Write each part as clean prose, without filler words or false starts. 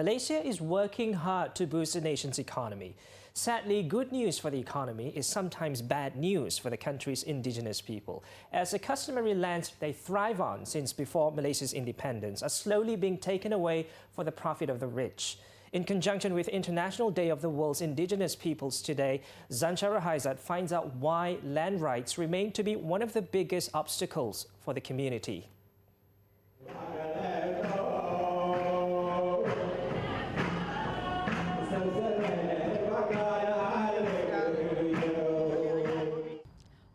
Malaysia is working hard to boost the nation's economy. Sadly, good news for the economy is sometimes bad news for the country's indigenous people, as the customary lands they thrive on since before Malaysia's independence are slowly being taken away for the profit of the rich. In conjunction with International Day of the World's Indigenous Peoples today, Zanchara Haizat finds out why land rights remain to be one of the biggest obstacles for the community.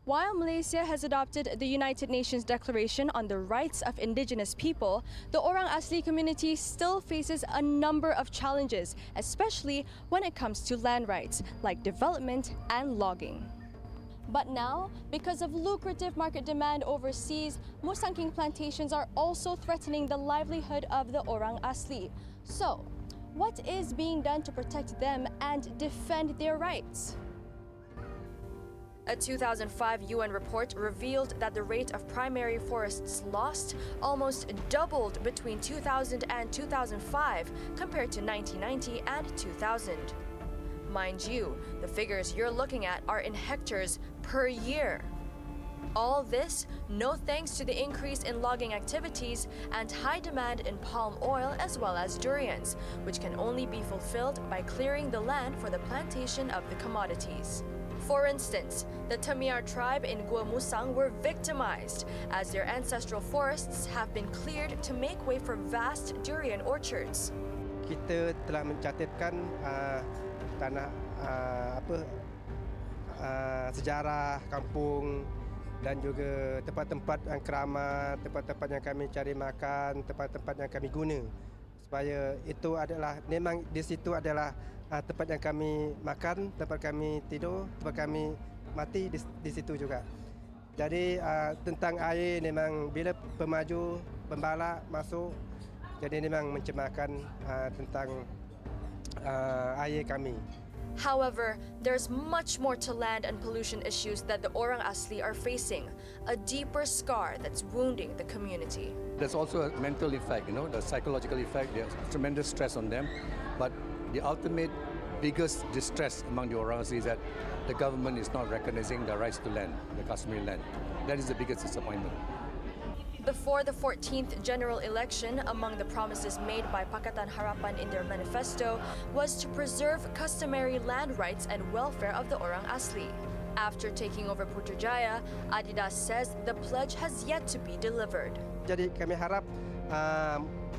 While Malaysia has adopted the United Nations Declaration on the Rights of Indigenous People, the Orang Asli community still faces a number of challenges, especially when it comes to land rights, like development and logging. But now, because of lucrative market demand overseas, musangking plantations are also threatening the livelihood of the Orang Asli. So, what is being done to protect them and defend their rights? A 2005 UN report revealed that the rate of primary forests lost almost doubled between 2000 and 2005 compared to 1990 and 2000. Mind you, the figures you're looking at are in hectares per year. All this, no thanks to the increase in logging activities and high demand in palm oil as well as durians, which can only be fulfilled by clearing the land for the plantation of the commodities. For instance, the Tamiar tribe in Gua Musang were victimized as their ancestral forests have been cleared to make way for vast durian orchards. Kita telah mencatatkan tanah sejarah kampung dan juga tempat-tempat yang keramat, tempat-tempat yang kami cari makan, tempat-tempat yang kami guna. Supaya itu adalah, memang di situ adalah tempat yang kami makan, tempat kami tidur, tempat kami mati di situ juga. Jadi tentang air memang bila pemaju, pembalak masuk, jadi memang mencemarkan tentang air kami. However, there's much more to land and pollution issues that the Orang Asli are facing, a deeper scar that's wounding the community. There's also a mental effect, the psychological effect. There's tremendous stress on them. But the ultimate biggest distress among the Orang Asli is that the government is not recognizing the rights to land, the customary land. That is the biggest disappointment. Before the 14th general election, among the promises made by Pakatan Harapan in their manifesto was to preserve customary land rights and welfare of the Orang Asli. After taking over Putrajaya, Adidas says the pledge has yet to be delivered. Jadi kami harap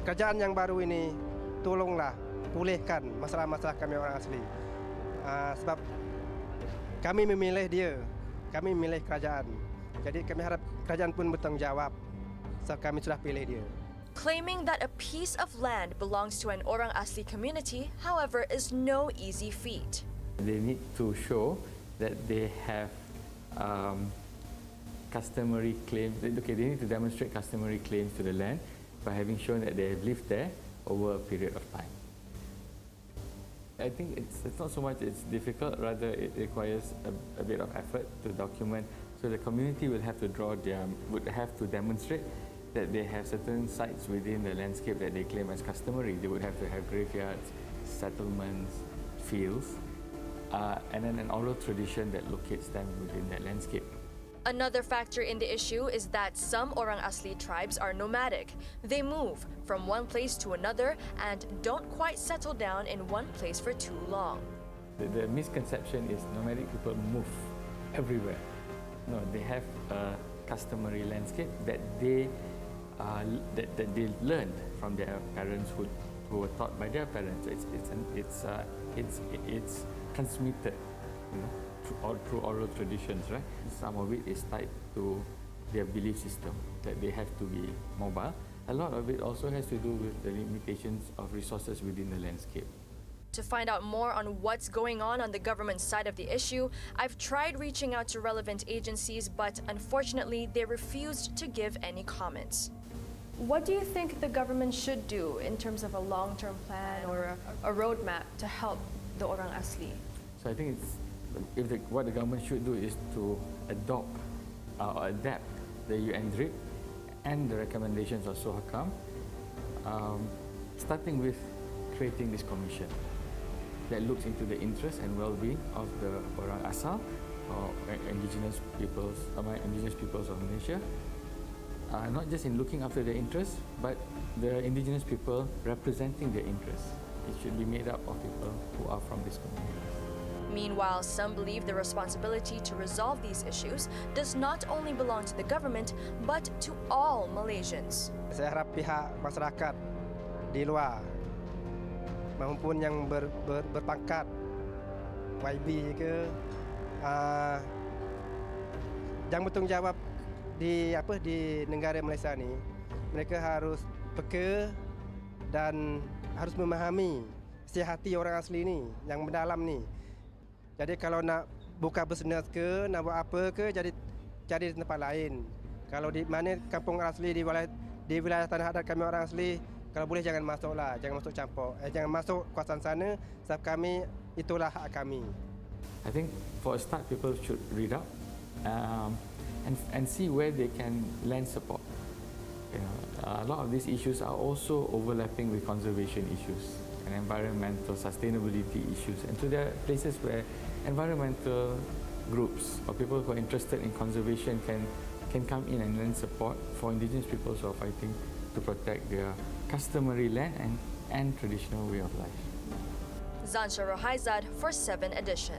kerajaan yang baru ini tolonglah pulihkan masalah-masalah kami Orang Asli. Sebab kami memilih dia, kami memilih kerajaan. Jadi kami harap kerajaan pun bertanggungjawab. So kami sudah pilih dia. Claiming that a piece of land belongs to an Orang Asli community, however, is no easy feat. They need to show that they have customary claims. Okay, they need to demonstrate customary claims to the land by having shown that they have lived there over a period of time. I think it's not so much it's difficult, rather it requires a bit of effort to document. So the community would have to demonstrate that they have certain sites within the landscape that they claim as customary. They would have to have graveyards, settlements, fields, and then an oral tradition that locates them within that landscape. Another factor in the issue is that some Orang Asli tribes are nomadic. They move from one place to another and don't quite settle down in one place for too long. The misconception is nomadic people move everywhere. No, they have a customary landscape that they learned from their parents who were taught by their parents. It's transmitted, through oral traditions, right? Some of it is tied to their belief system that they have to be mobile. A lot of it also has to do with the limitations of resources within the landscape. To find out more on what's going on the government side of the issue, I've tried reaching out to relevant agencies, but unfortunately, they refused to give any comments. What do you think the government should do in terms of a long-term plan or a roadmap to help the Orang Asli? So I think what the government should do is to adopt or adapt the UN DRIP and the recommendations of SOHACAM, starting with creating this commission that looks into the interest and well-being of the orang asal or indigenous peoples of Malaysia. Not just in looking after their interests, but the indigenous people representing their interests. It should be made up of people who are from this community. Meanwhile, some believe the responsibility to resolve these issues does not only belong to the government, but to all Malaysians. Saya harap pihak masyarakat di luar maupun yang berpangkat YB ke yang bertanggungjawab di negara Malaysia ni, mereka harus peka dan harus memahami isi hati orang asli ni yang mendalam ni. Jadi kalau nak buka bisnes ke, nak buat apa ke, jadi cari di tempat lain. Kalau di mana kampung asli di wilayah tanah adat kami orang asli, kalau boleh jangan masuklah, jangan masuk campur. Jangan masuk kawasan sana, sebab kami itulah hak kami. I think for a start, people should read up and see where they can lend support. You know, a lot of these issues are also overlapping with conservation issues and environmental sustainability issues. And so there are places where environmental groups or people who are interested in conservation can come in and lend support for indigenous peoples who are fighting to protect their customary land and traditional way of life. Zansha Rohaizad for 7 Edition.